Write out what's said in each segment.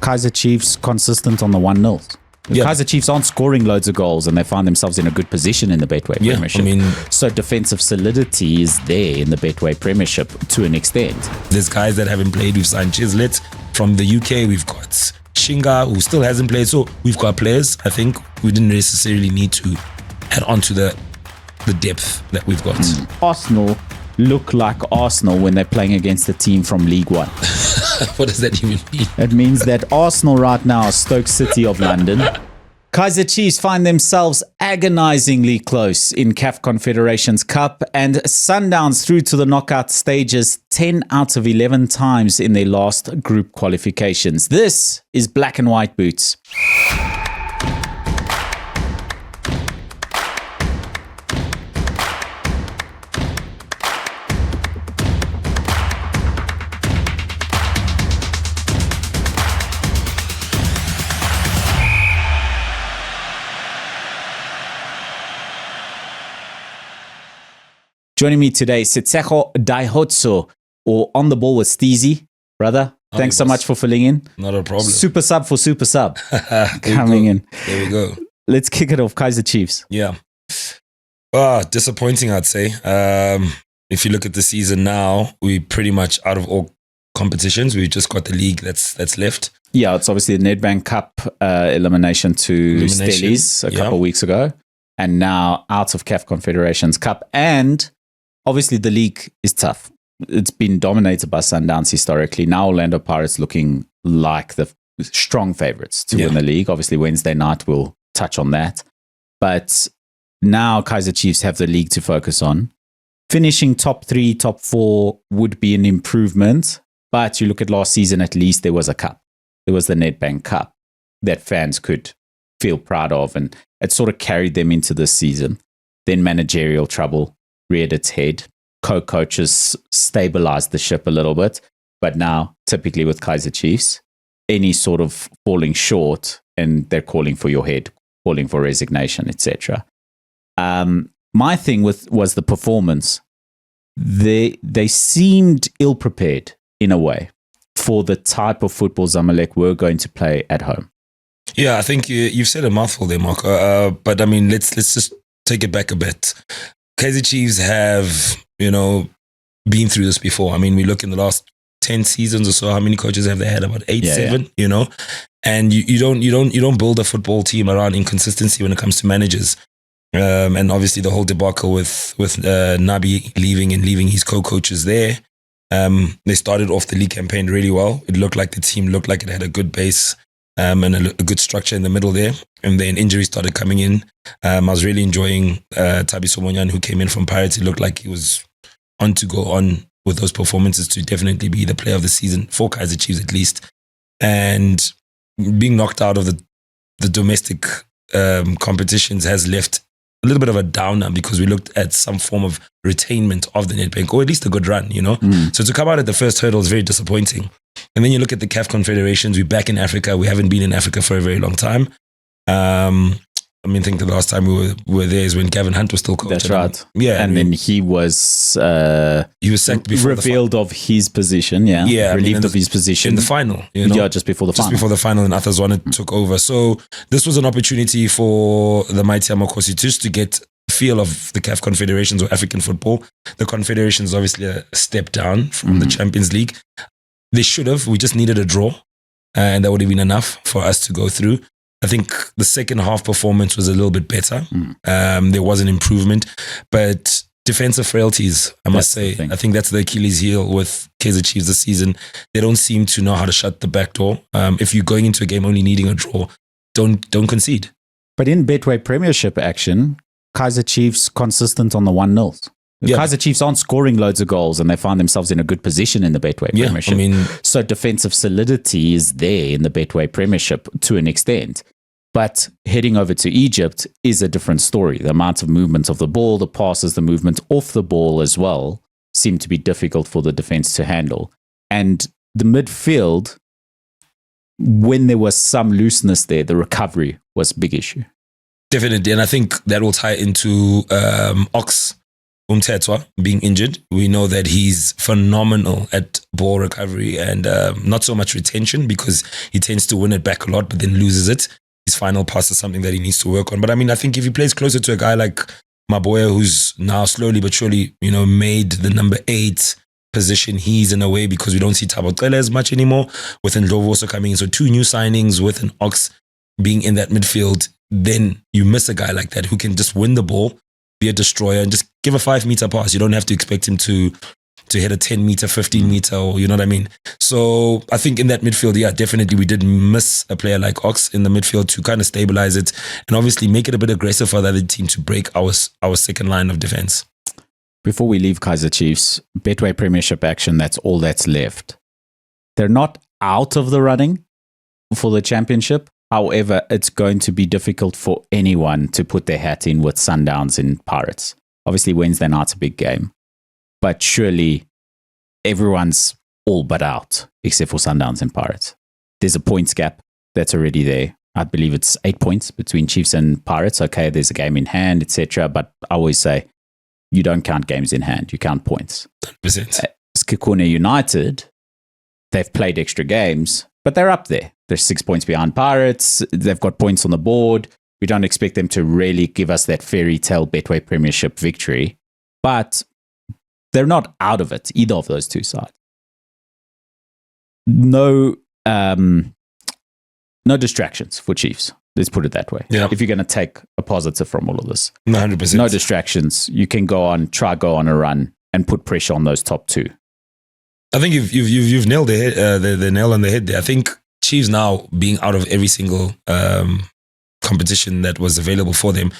Kaizer Chiefs consistent on the 1-0s? The Kaizer Chiefs aren't scoring loads of goals and they find themselves in a good position in the Betway Premiership. So defensive solidity is there in the Betway Premiership to an extent. There's guys that haven't played. We've signed Chislett from the UK. We've got Shinga, who still hasn't played. So we've got players. I think we didn't necessarily need to add on to the depth that we've got. Arsenal look like Arsenal when they're playing against a team from League One. What does that even mean? It means that Arsenal right now are Stoke City of London. Kaizer Chiefs find themselves agonisingly close in CAF Confederations Cup, and Sundowns through to the knockout stages 10 out of 11 times in their last group qualifications. This is Black and White Boots. Joining me today, Setshego Dihutso, or On the Ball with Steezy. Brother, thanks so much for filling in. Not a problem. Super sub for super sub. Coming in. There we go. Let's kick it off. Kaizer Chiefs. Yeah. Disappointing, I'd say. If you look at the season now, we're pretty much out of all competitions. We've just got the league that's left. Yeah, it's obviously the Nedbank Cup elimination to Stellies a couple of weeks ago. And now out of CAF Confederations Cup. And obviously, the league is tough. It's been dominated by Sundowns historically. Now Orlando Pirates looking like the strong favourites to win the league. Obviously, Wednesday night we'll touch on that. But now Kaizer Chiefs have the league to focus on. Finishing top 3, top 4 would be an improvement. But you look at last season, at least there was a cup. There was the Nedbank Cup that fans could feel proud of. And it sort of carried them into this season. Then managerial trouble reared its head. Co-coaches stabilized the ship a little bit. But now, typically with Kaizer Chiefs, any sort of falling short and they're calling for your head, calling for resignation, etc. My thing was the performance. They seemed ill-prepared in a way for the type of football Zamalek were going to play at home. Yeah, I think you've said a mouthful there, Mark. But I mean, let's just take it back a bit. Kaizer Chiefs have, been through this before. I mean, we look in the last 10 seasons or so, how many coaches have they had? About 8, 7, And you don't build a football team around inconsistency when it comes to managers. And obviously the whole debacle with Nabi leaving his co-coaches there. They started off the league campaign really well. It looked like the team looked like it had a good base. And a good structure in the middle there. And then injuries started coming in. I was really enjoying Thabiso Monyan, who came in from Pirates. It looked like he was on to go on with those performances to definitely be the player of the season for Kaizer Chiefs at least. And being knocked out of the domestic competitions has left a little bit of a downer because we looked at some form of retainment of the Nedbank, or at least a good run, So to come out at the first hurdle is very disappointing. And then you look at the CAF Confederations, we're back in Africa. We haven't been in Africa for a very long time. I think the last time we were there is when Gavin Hunt was still coach. That's right. And then he was sacked before revealed of his position. Relieved of his position in the final. Just before the final. Just before the final, and Athazwana took over. So this was an opportunity for the mighty Amakosi just to get a feel of the CAF Confederations or African football. The Confederations is obviously a step down from the Champions League. They should have. We just needed a draw, and that would have been enough for us to go through. I think the second half performance was a little bit better. There was an improvement, but defensive frailties, I must say. I think that's the Achilles heel with Kaizer Chiefs this season. They don't seem to know how to shut the back door. If you're going into a game only needing a draw, don't concede. But in Betway Premiership action, Kaizer Chiefs consistent on the 1-0s. The Kaizer Chiefs aren't scoring loads of goals and they find themselves in a good position in the Betway Premiership. So defensive solidity is there in the Betway Premiership to an extent. But heading over to Egypt is a different story. The amount of movement of the ball, the passes, the movement off the ball as well seem to be difficult for the defense to handle. And the midfield, when there was some looseness there, the recovery was a big issue. Definitely. And I think that will tie into Ox Umthetwa being injured. We know that he's phenomenal at ball recovery and not so much retention because he tends to win it back a lot but then loses it. His final pass is something that he needs to work on. But I mean, I think if he plays closer to a guy like Maboya, who's now slowly but surely, made the number 8 position he's in a way, because we don't see Thabo Cele as much anymore, with Ndlovu also coming in. So 2 new signings with an Ox being in that midfield, then you miss a guy like that who can just win the ball, be a destroyer, and just give a 5-meter pass. You don't have to expect him to hit a 10-meter, 15-meter, or you know what I mean? So I think in that midfield, yeah, definitely we did miss a player like Ox in the midfield to kind of stabilize it and obviously make it a bit aggressive for the other team to break our second line of defense. Before we leave Kaizer Chiefs, Betway Premiership action, that's all that's left. They're not out of the running for the championship. However, it's going to be difficult for anyone to put their hat in with Sundowns and Pirates. Obviously, Wednesday night's a big game. But surely everyone's all but out, except for Sundowns and Pirates. There's a points gap that's already there. I believe it's 8 points between Chiefs and Pirates. Okay, there's a game in hand, etc. But I always say, you don't count games in hand, you count points. 100%. Skikuna United, they've played extra games, but they're up there. They're 6 points behind Pirates. They've got points on the board. We don't expect them to really give us that fairy tale Betway Premiership victory, but they're not out of it, either of those two sides. No distractions for Chiefs. Let's put it that way. Yeah. If you're going to take a positive from all of this. 100%. No distractions. You can go on a run and put pressure on those top 2. I think you've nailed the nail on the head there. I think Chiefs now being out of every single competition that was available for them.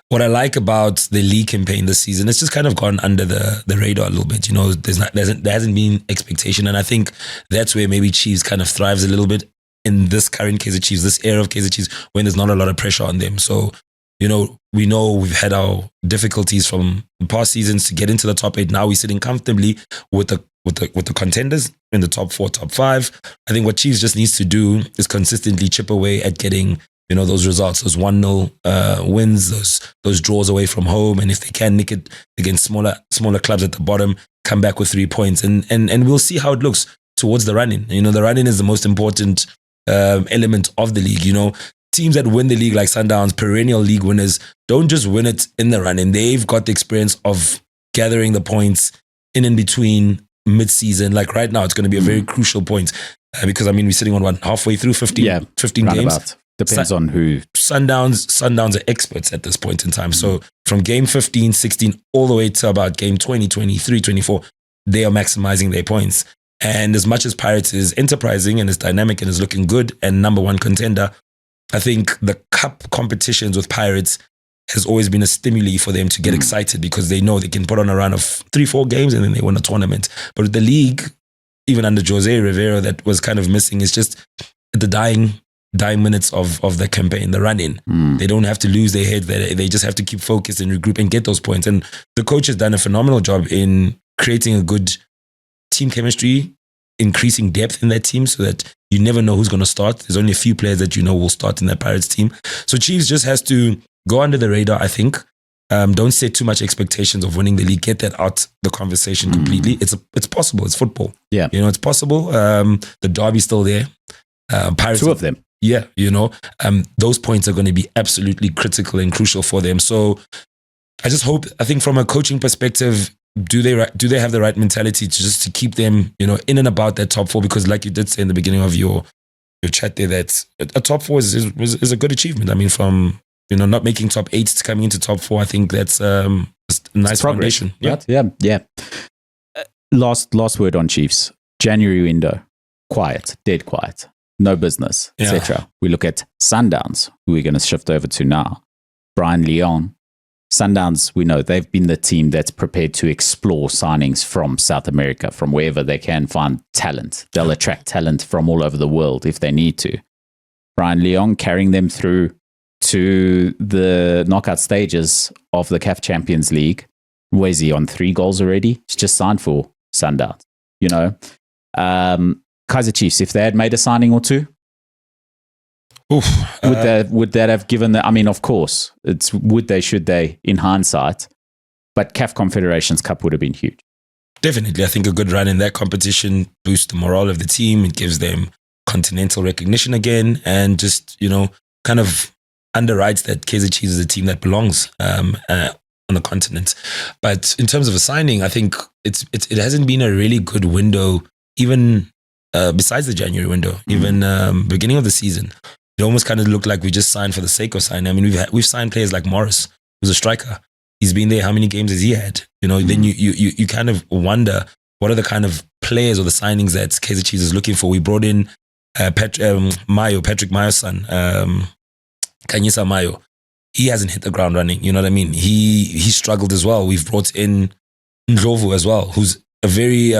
What I like about the league campaign this season, it's just kind of gone under the radar a little bit. There hasn't been expectation, and I think that's where maybe Chiefs kind of thrives a little bit in this current Kaizer Chiefs, this era of Kaizer Chiefs, when there's not a lot of pressure on them. So, we know we've had our difficulties from the past seasons to get into the top 8. Now we're sitting comfortably with the contenders in the top 4, top 5. I think what Chiefs just needs to do is consistently chip away at getting those results, those 1-0 wins, those draws away from home, and if they can nick it against smaller clubs at the bottom, come back with 3 points, and we'll see how it looks towards the run-in. The run-in is the most important element of the league. Teams that win the league like Sundowns, perennial league winners, don't just win it in the run-in. They've got the experience of gathering the points in and between mid-season. Like right now, it's going to be a very crucial point because we're sitting on halfway through 15 games. Depends on who. Sundowns are experts at this point in time. So from game 15, 16, all the way to about game 20, 23, 24, they are maximizing their points. And as much as Pirates is enterprising and is dynamic and is looking good and number 1 contender, I think the cup competitions with Pirates has always been a stimuli for them to get excited because they know they can put on a run of 3-4 games and then they win a tournament. But with the league, even under Jose Rivero, that was kind of missing. It's just the dying minutes of the campaign, the run-in. They don't have to lose their head. They just have to keep focused and regroup and get those points. And the coach has done a phenomenal job in creating a good team chemistry, increasing depth in that team so that you never know who's going to start. There's only a few players that will start in that Pirates team. So Chiefs just has to go under the radar, I think. Don't set too much expectations of winning the league. Get that out the conversation completely. It's possible. It's football. Yeah. It's possible. The derby's still there. Pirates, 2 of them. Yeah, those points are going to be absolutely critical and crucial for them. So I think from a coaching perspective, do they have the right mentality to keep them, in and about that top 4? Because like you did say in the beginning of your chat there, that a top 4 is a good achievement. From, not making top 8 to coming into top 4, I think that's a nice foundation. Yeah. Yeah. Last word on Chiefs. January window, quiet, dead quiet. No business, etc. We look at Sundowns, who we're going to shift over to now. Brian Leon. Sundowns, we know they've been the team that's prepared to explore signings from South America, from wherever they can find talent. They'll attract talent from all over the world if they need to. Brian Leon carrying them through to the knockout stages of the CAF Champions League. Where is he on 3 goals already? He's just signed for Sundowns. Kaizer Chiefs, if they had made a signing or 2, would that have given the? Of course, it's would they, should they, in hindsight. But CAF Confederations Cup would have been huge. Definitely. I think a good run in that competition boosts the morale of the team. It gives them continental recognition again, and just, kind of underwrites that Kaizer Chiefs is a team that belongs on the continent. But in terms of a signing, I think it hasn't been a really good window, even besides the January window, even beginning of the season. It almost kind of looked like we just signed for the sake of signing. I mean, we've signed players like Morris, who's a striker. He's been there. How many games has he had? Then you kind of wonder, what are the kind of players or the signings that Kaizer Chiefs is looking for? We brought in Patrick Mayo's son, Kanyisa Mayo. He hasn't hit the ground running. You know what I mean? He struggled as well. We've brought in Ndlovu as well, who's a very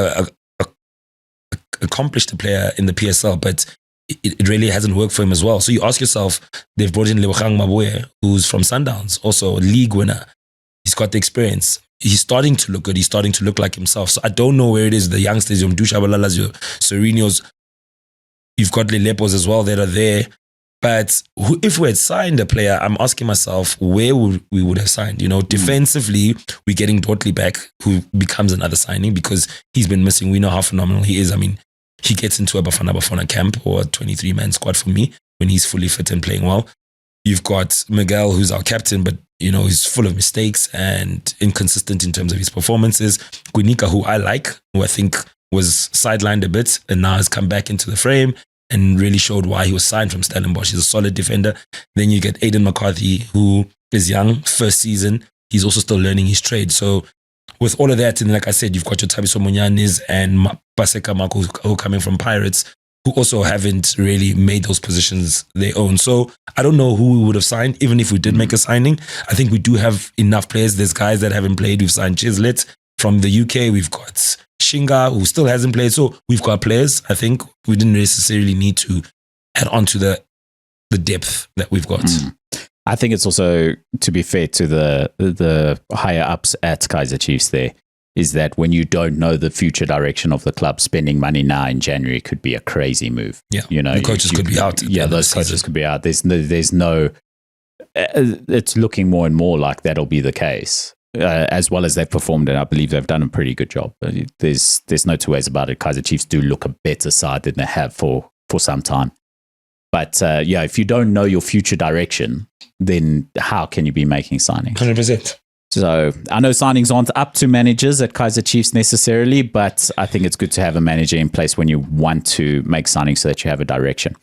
accomplished player in the PSL, but it really hasn't worked for him as well. So you ask yourself, they've brought in Lebogang Maboye, who's from Sundowns, also a league winner. He's got the experience. He's starting to look good. He's starting to look like himself. So I don't know where it is. The youngsters, your Mdushabalalas, your Serinos, you've got Lelepos as well that are there. But if we had signed a player, I'm asking myself, where we would have signed? Defensively, we're getting Dortley back, who becomes another signing because he's been missing. We know how phenomenal he is. I mean, he gets into a Bafana camp or a 23-man squad for me when he's fully fit and playing well. You've got Miguel, who's our captain, but he's full of mistakes and inconsistent in terms of his performances. Guinika, who I like, who I think was sidelined a bit and now has come back into the frame and really showed why he was signed from Stellenbosch. He's a solid defender. Then you get Aiden McCarthy, who is young, first season. He's also still learning his trade. So with all of that, and like I said, you've got your Tabiso Munyanis and Paseka Marco, who are coming from Pirates, who also haven't really made those positions their own. So I don't know who we would have signed, even if we did make a signing. I think we do have enough players. There's guys that haven't played. We've signed Chislett from the UK. We've got Shinga, who still hasn't played. So we've got players. I think we didn't necessarily need to add on to the depth that we've got. I think it's also, to be fair to the higher ups at Kaizer Chiefs there, is that when you don't know the future direction of the club, spending money now in January could be a crazy move. Yeah, the coaches could be out. Yeah, those coaches could be out. There's no. It's looking more and more like that'll be the case. As well as they've performed, and I believe they've done a pretty good job. There's no two ways about it. Kaizer Chiefs do look a better side than they have for some time. But if you don't know your future direction, then how can you be making signings? 100%. So I know signings aren't up to managers at Kaizer Chiefs necessarily, but I think it's good to have a manager in place when you want to make signings so that you have a direction.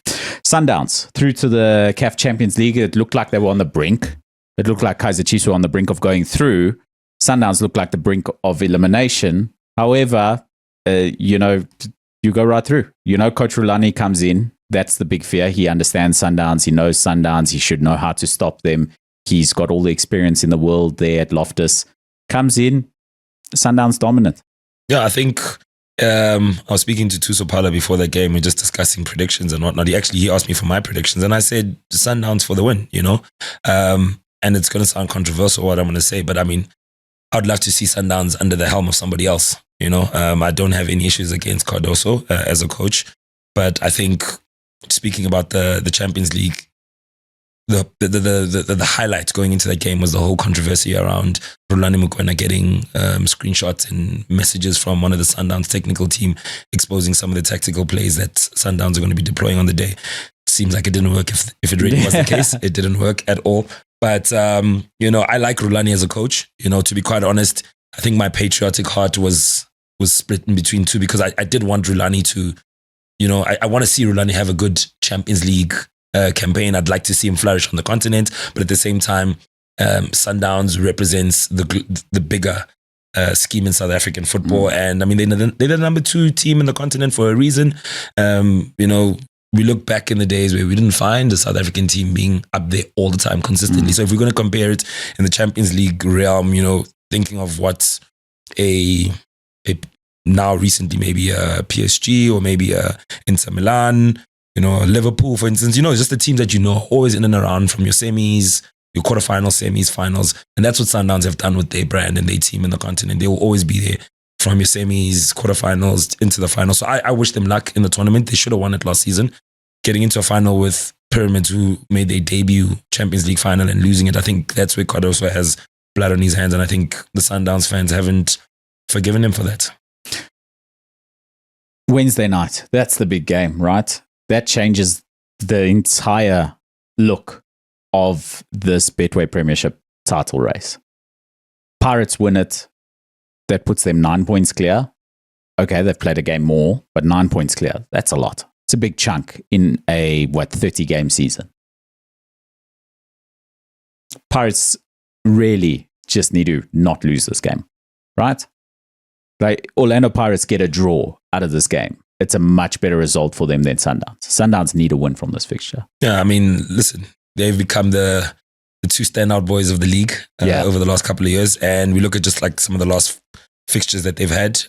Sundowns through to the CAF Champions League. It looked like they were on the brink. It looked like Kaizer Chiefs were on the brink of going through. Sundowns looked like the brink of elimination. However, you go right through. Coach Rulani comes in. That's the big fear. He understands Sundowns. He knows Sundowns. He should know how to stop them. He's got all the experience in the world there at Loftus. Comes in, Sundowns dominant. Yeah, I think I was speaking to Thuso Phala before the game. We're just discussing predictions and whatnot. He asked me for my predictions, and I said Sundowns for the win, and it's going to sound controversial what I'm going to say, but I mean, I'd love to see Sundowns under the helm of somebody else. I don't have any issues against Cardoso as a coach, but I think speaking about the Champions League, the highlight going into that game was the whole controversy around Rulani Mokoena getting screenshots and messages from one of the Sundowns technical team exposing some of the tactical plays that Sundowns are going to be deploying on the day. Seems like it didn't work. If it really was the case, it didn't work at all. But, I like Rulani as a coach. To be quite honest, I think my patriotic heart was split in between two, because I did want Rulani to, I want to see Rulani have a good Champions League campaign. I'd like to see him flourish on the continent. But at the same time, Sundowns represents the bigger scheme in South African football. And I mean, they're the number 2 team in the continent for a reason. We look back in the days where we didn't find the South African team being up there all the time consistently. So if we're going to compare it in the Champions League realm, thinking of what a now recently maybe a PSG or maybe a Inter Milan, Liverpool, for instance, just the teams that always in and around from your semis, your quarterfinals, semis, finals. And that's what Sundowns have done with their brand and their team in the continent. They will always be there from your semis, quarterfinals, into the final. So I wish them luck in the tournament. They should have won it last season. Getting into a final with Pyramids, who made their debut Champions League final, and losing it, I think that's where Cardoso has blood on his hands, and I think the Sundowns fans haven't forgiven him for that. Wednesday night, that's the big game, right? That changes the entire look of this Betway Premiership title race. Pirates win it. That puts them 9 points clear. Okay, they've played a game more, but 9 points clear. That's a lot. It's a big chunk in a, 30-game season. Pirates really just need to not lose this game, right? Like, Orlando Pirates get a draw out of this game. It's a much better result for them than Sundowns. Sundowns need a win from this fixture. Yeah, I mean, listen, they've become the two standout boys of the league over the last couple of years. And we look at just like some of the last fixtures that they've had.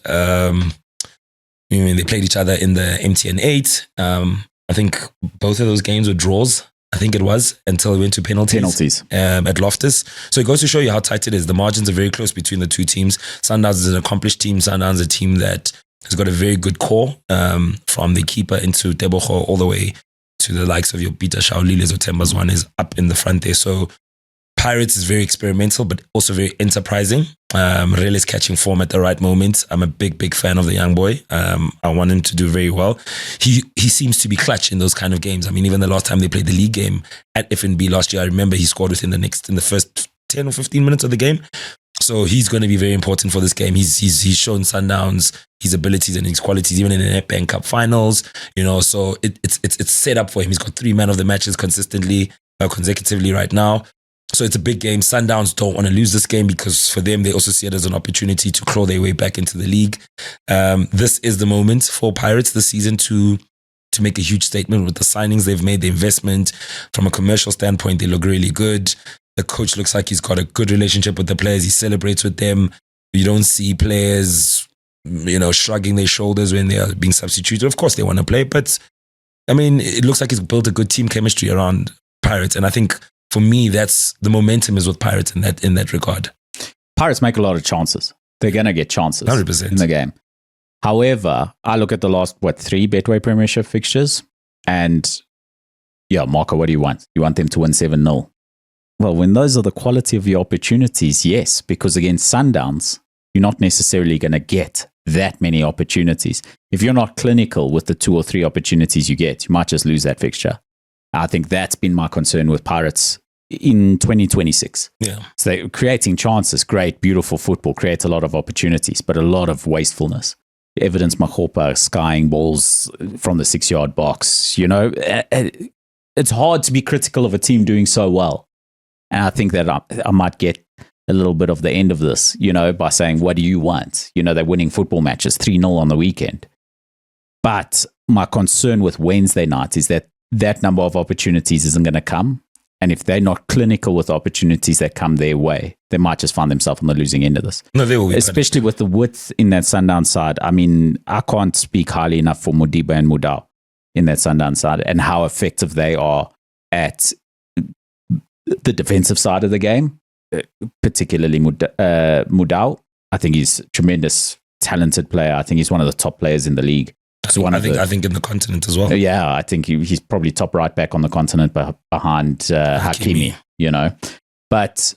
They played each other in the MTN 8. I think both of those games were draws. I think it was, until it went to penalties. At Loftus. So it goes to show you how tight it is. The margins are very close between the two teams. Sundowns is an accomplished team. Sundowns is a team that has got a very good core, from the keeper into Tebogo all the way to the likes of your Peter Shaoliles or Tembazwan is up in the front there. So Pirates is very experimental, but also very enterprising. Really is catching form at the right moment. I'm a big fan of the young boy. I want him to do very well. He seems to be clutch in those kind of games. I mean, even the last time they played the league game at FNB last year, I remember he scored within the first 10 or 15 minutes of the game. So he's going to be very important for this game. He's shown Sundowns his abilities and his qualities, even in the Nedbank Cup finals. So it's set up for him. He's got 3 man of the matches consecutively right now. So it's a big game. Sundowns don't want to lose this game because for them, they also see it as an opportunity to claw their way back into the league. This is the moment for Pirates this season to make a huge statement with the signings they've made, the investment. From a commercial standpoint, they look really good. The coach looks like he's got a good relationship with the players. He celebrates with them. You don't see players, shrugging their shoulders when they are being substituted. Of course, they want to play, but I mean, it looks like he's built a good team chemistry around Pirates. And I think for me, that's the momentum is with Pirates in that regard. Pirates make a lot of chances. They're going to get chances 100% in the game. However, I look at the last, 3 Betway Premiership fixtures and, Marco, what do you want? You want them to win 7-0. Well, when those are the quality of your opportunities, yes, because against Sundowns, you're not necessarily going to get that many opportunities. If you're not clinical with the 2 or 3 opportunities you get, you might just lose that fixture. I think that's been my concern with Pirates in 2026. Yeah. So they're creating chances, great, beautiful football, creates a lot of opportunities, but a lot of wastefulness. Evidence Makopa skying balls from the 6-yard box. It's hard to be critical of a team doing so well. And I think that I might get a little bit of the end of this, by saying, what do you want? They're winning football matches 3-0 on the weekend. But my concern with Wednesday night is that number of opportunities isn't going to come. And if they're not clinical with opportunities that come their way, they might just find themselves on the losing end of this. No, they will be. Especially with the width in that Sundown side. I mean, I can't speak highly enough for Modiba and Mudau in that Sundown side and how effective they are at the defensive side of the game, particularly Mudau. I think he's a tremendous, talented player. I think he's one of the top players in the league. I think in the continent as well. Yeah, I think he's probably top right back on the continent behind Hakimi, But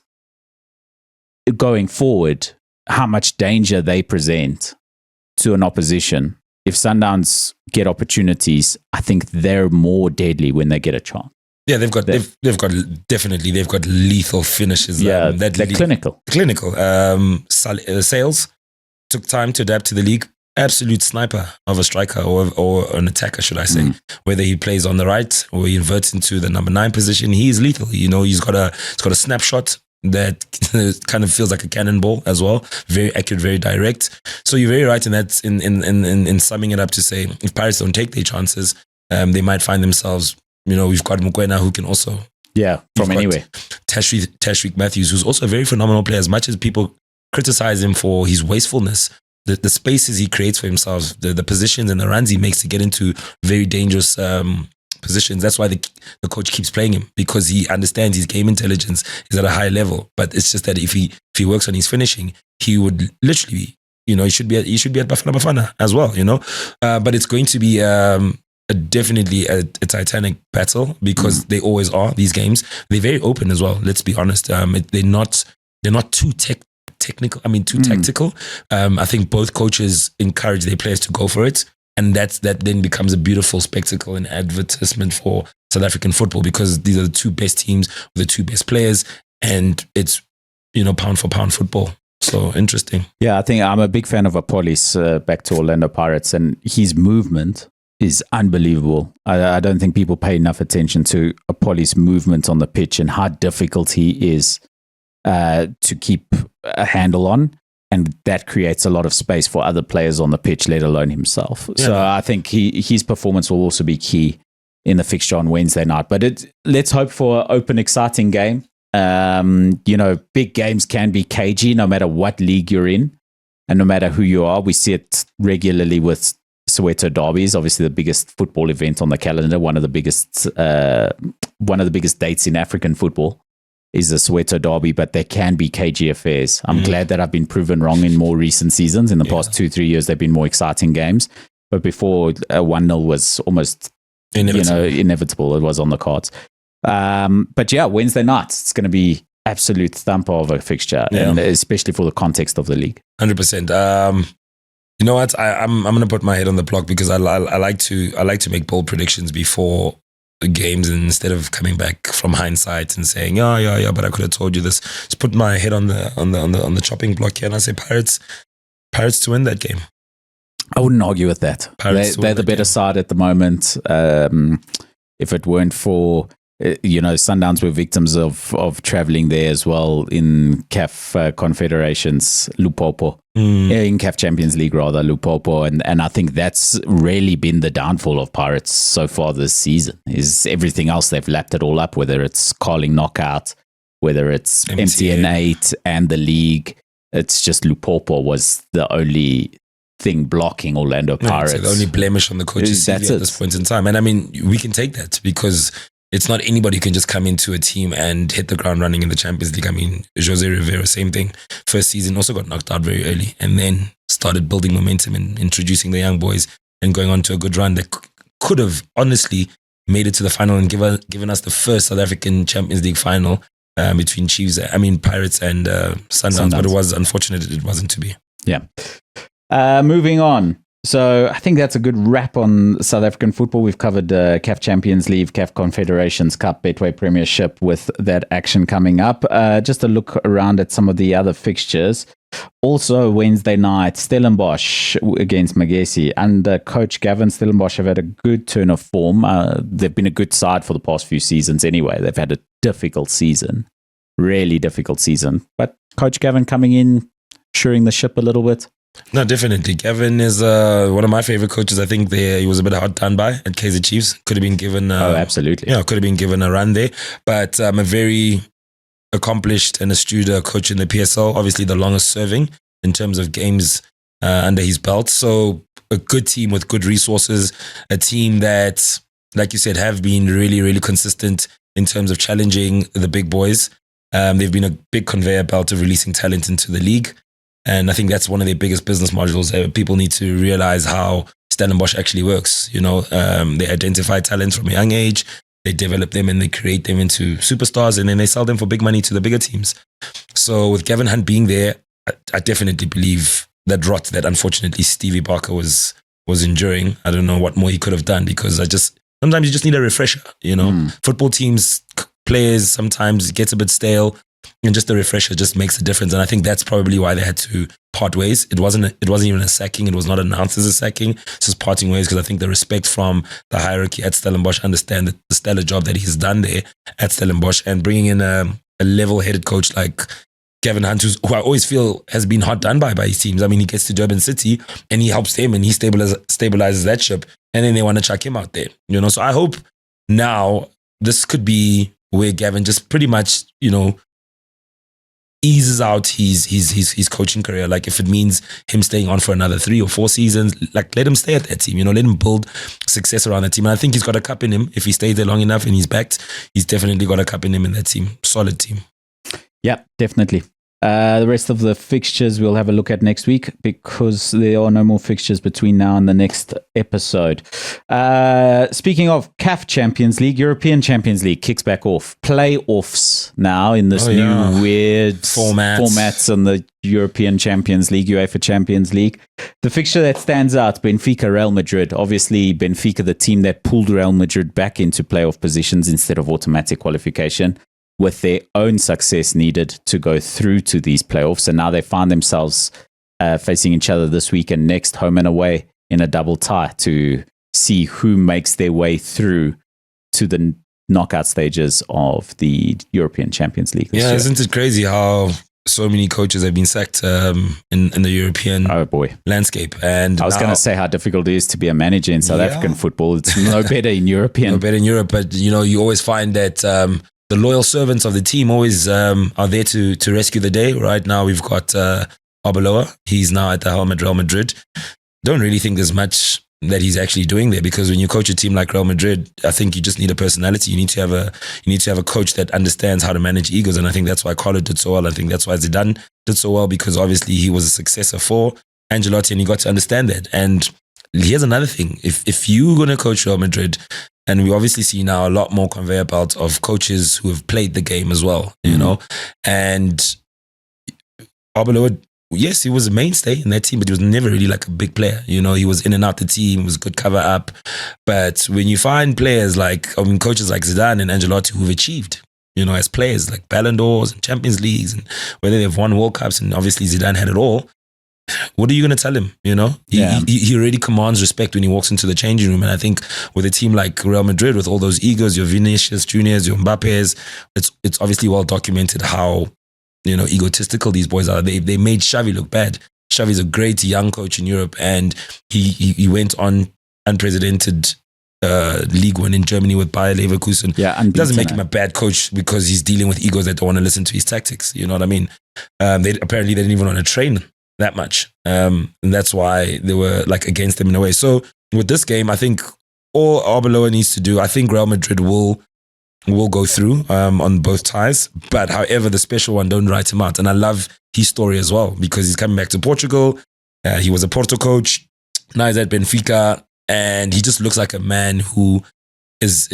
going forward, how much danger they present to an opposition. If Sundowns get opportunities, I think they're more deadly when they get a chance. Yeah, they've got lethal finishes. Yeah, they're clinical. Clinical. Sales took time to adapt to the league. Absolute sniper of a striker or an attacker, should I say. Whether he plays on the right or he inverts into the number 9 position, he is lethal. He's got a snapshot that kind of feels like a cannonball as well. Very accurate, very direct. So you're very right in that. In summing it up to say, if Pirates don't take their chances, they might find themselves. We've got Mukwena who can also from anywhere. Tashreeq Matthews, who's also a very phenomenal player. As much as people criticize him for his wastefulness, the spaces he creates for himself, the positions and the runs he makes to get into very dangerous positions. That's why the coach keeps playing him, because he understands his game intelligence is at a high level. But it's just that if he works on his finishing, he would literally, he should be at Bafana Bafana as well. But it's going to be definitely a titanic battle, because they always are, these games. They're very open as well. Let's be honest. They're not they're not too technical. I mean, too tactical. I think both coaches encourage their players to go for it. And that then becomes a beautiful spectacle and advertisement for South African football, because these are the two best teams with the two best players, and it's, pound for pound football. So interesting. Yeah, I think I'm a big fan of Apolis, back to Orlando Pirates, and his movement is unbelievable. I don't think people pay enough attention to Apolis' movement on the pitch and how difficult he is to keep a handle on. And that creates a lot of space for other players on the pitch, let alone himself. Yeah. So I think his performance will also be key in the fixture on Wednesday night. But let's hope for an open, exciting game. Big games can be cagey no matter what league you're in and no matter who you are. We see it regularly with Soweto derbies, obviously the biggest football event on the calendar, one of the biggest dates in African football is the Soweto derby, but there can be cagey affairs. I'm glad that I've been proven wrong in more recent seasons. In the past 2-3 years, they've been more exciting games. But before, 1-0 was almost inevitable. It was on the cards. But yeah, Wednesday night, it's going to be absolute thumper of a fixture, and especially for the context of the league. 100%. You know what? I'm going to put my head on the block because I like to make bold predictions before the games, and instead of coming back from hindsight and saying, yeah, but I could have told you this. Just put my head on the chopping block here, and I say Pirates to win that game. I wouldn't argue with that. They're the better side at the moment. If it weren't for Sundowns were victims of traveling there as well in CAF Confederations Lupopo, in CAF Champions League rather, Lupopo, and I think that's really been the downfall of Pirates so far this season. Is everything else they've lapped it all up, whether it's Carling knockout, whether it's MTN8 and the league. It's just Lupopo was the only thing blocking Orlando Pirates. The only blemish on the coach's CV at this point in time, and I mean we can take that because it's not anybody who can just come into a team and hit the ground running in the Champions League. I mean, Jose Rivera, same thing. First season, also got knocked out very early and then started building momentum and introducing the young boys and going on to a good run that could have honestly made it to the final and given us the first South African Champions League final between Pirates and Sundowns. But it was unfortunate it wasn't to be. Yeah. Moving on. So I think that's a good wrap on South African football. We've covered CAF Champions League, CAF Confederations Cup, Betway Premiership with that action coming up. Just a look around at some of the other fixtures. Also Wednesday night, Stellenbosch against Magesi. And Coach Gavin, Stellenbosch have had a good turn of form. They've been a good side for the past few seasons anyway. They've had a difficult season, really difficult season. But Coach Gavin coming in, shoring the ship a little bit. No, definitely. Gavin is one of my favorite coaches. I think he was a bit hard done by at Kaizer Chiefs. Could have been given absolutely. Yeah, could have been given a run there. But a very accomplished and astute coach in the PSL. Obviously the longest serving in terms of games under his belt. So a good team with good resources. A team that, like you said, have been really, really consistent in terms of challenging the big boys. They've been a big conveyor belt of releasing talent into the league. And I think that's one of their biggest business modules. People need to realize how Stellenbosch actually works. They identify talents from a young age, they develop them and they create them into superstars, and then they sell them for big money to the bigger teams. So with Gavin Hunt being there, I definitely believe that rot that unfortunately Stevie Barker was enduring. I don't know what more he could have done, because sometimes you just need a refresher. Football teams, players, sometimes it gets a bit stale. And just the refresher just makes a difference. And I think that's probably why they had to part ways. It wasn't even a sacking. It was not announced as a sacking. It's just parting ways, because I think the respect from the hierarchy at Stellenbosch understand the stellar job that he's done there at Stellenbosch, and bringing in a level-headed coach like Gavin Hunt, who I always feel has been hard done by his teams. I mean, he gets to Durban City and he helps them and he stabilizes that ship, and then they want to chuck him out there. So I hope now this could be where Gavin just pretty much, eases out his coaching career. Like if it means him staying on for another 3 or 4 seasons, like let him stay at that team, let him build success around that team. And I think he's got a cup in him. If he stays there long enough and he's backed, he's definitely got a cup in him in that team. Solid team. Yeah, definitely. The rest of the fixtures we'll have a look at next week because there are no more fixtures between now and the next episode. Speaking of CAF Champions League, European Champions League kicks back off. Playoffs now in this new weird formats on the European Champions League, UEFA Champions League. The fixture that stands out, Benfica, Real Madrid. Obviously, Benfica, the team that pulled Real Madrid back into playoff positions instead of automatic qualification, with their own success needed to go through to these playoffs. And now they find themselves facing each other this week and next, home and away, in a double tie to see who makes their way through to the knockout stages of the European Champions League. Yeah, isn't it crazy how so many coaches have been sacked in the European landscape? And I was going to say how difficult it is to be a manager in South African football. It's no better in European. No better in Europe, but you always find that the loyal servants of the team always are there to rescue the day. Right now, we've got Mulalo. He's now at the helm at Real Madrid. Don't really think there's much that he's actually doing there, because when you coach a team like Real Madrid, I think you just need a personality. You need to have a coach that understands how to manage egos, and I think that's why Carlo did so well. I think that's why Zidane did so well, because obviously he was a successor for Ancelotti, and he got to understand that. And here's another thing: if you're going to coach Real Madrid, and we obviously see now a lot more conveyor belt of coaches who have played the game as well, and Mulalo, yes, he was a mainstay in that team, but he was never really like a big player. He was in and out the team, was a good cover up. But when you find players coaches like Zidane and Ancelotti who've achieved, as players like Ballon d'Ors and Champions Leagues, and whether they've won World Cups, and obviously Zidane had it all, what are you going to tell him? He already commands respect when he walks into the changing room. And I think with a team like Real Madrid, with all those egos, your Vinicius Juniors, your Mbappes, it's obviously well documented how egotistical these boys are. They made Xavi look bad. Xavi's a great young coach in Europe, and he went on unprecedented League One in Germany with Bayer Leverkusen. Yeah, it doesn't make him a bad coach because he's dealing with egos that don't want to listen to his tactics. You know what I mean? They didn't even want to train that much, and that's why they were against them in a way. So with this game, I think all Mulalo needs to do, I think Real Madrid will go through on both ties, but however, the special one, don't write him out. And I love his story as well, because he's coming back to Portugal. He was a Porto coach, now he's at Benfica, and he just looks like a man who is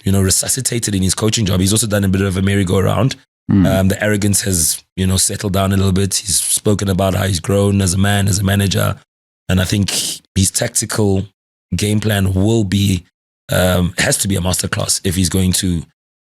resuscitated in his coaching job. He's also done a bit of a merry-go-round. The arrogance has settled down a little bit. He's spoken about how he's grown as a man, as a manager, and I think his tactical game plan will be has to be a masterclass if he's going to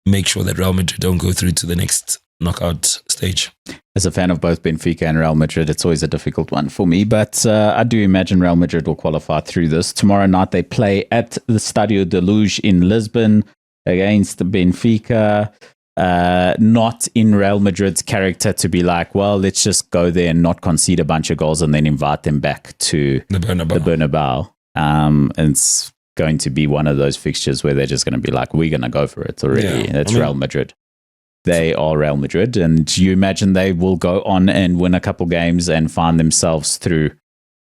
make sure that Real Madrid don't go through to the next knockout stage. As a fan of both Benfica and Real Madrid, it's always a difficult one for me, but I do imagine Real Madrid will qualify through this. Tomorrow night they play at the Stadio de Luz in Lisbon against Benfica. Not in Real Madrid's character to be like, well, let's just go there and not concede a bunch of goals and then invite them back to the Bernabeu. And it's going to be one of those fixtures where they're just going to be like, we're going to go for it already. It's Real Madrid. They are Real Madrid, and you imagine they will go on and win a couple games and find themselves through